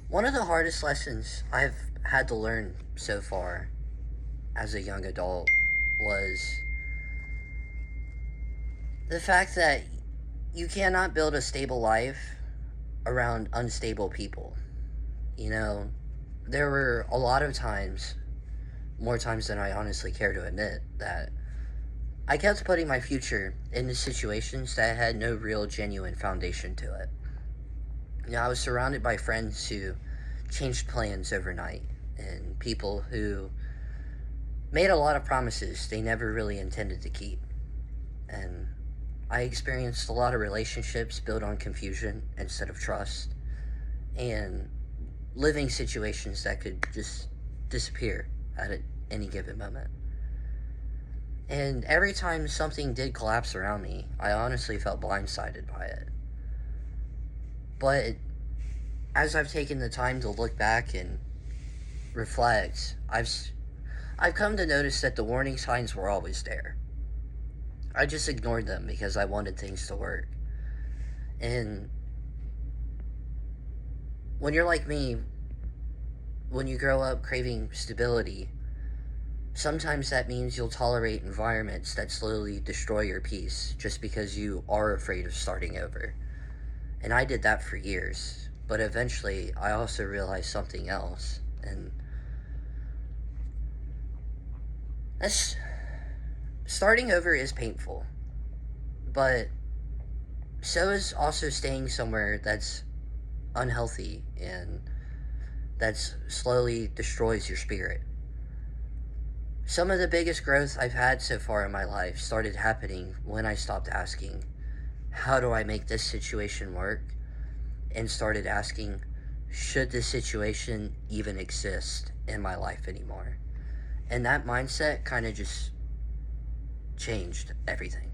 One of the hardest lessons I've had to learn so far as a young adult was the fact that you cannot build a stable life around unstable people. You know, there were a lot of times, more times than I honestly care to admit, that I kept putting my future into situations that had no real genuine foundation to it. I was surrounded by friends who changed plans overnight and people who made a lot of promises they never really intended to keep. And I experienced a lot of relationships built on confusion instead of trust, and living situations that could just disappear at any given moment. And every time something did collapse around me, I honestly felt blindsided by it. But as I've taken the time to look back and reflect, I've come to notice that the warning signs were always there. I just ignored them because I wanted things to work. And when you're like me, when you grow up craving stability, sometimes that means you'll tolerate environments that slowly destroy your peace just because you are afraid of starting over. And I did that for years. But eventually, I also realized something else. And that's starting over is painful. But so is also staying somewhere that's unhealthy and that slowly destroys your spirit. Some of the biggest growth I've had so far in my life started happening when I stopped asking, how do I make this situation work? And started asking, should this situation even exist in my life anymore? And that mindset kind of just changed everything.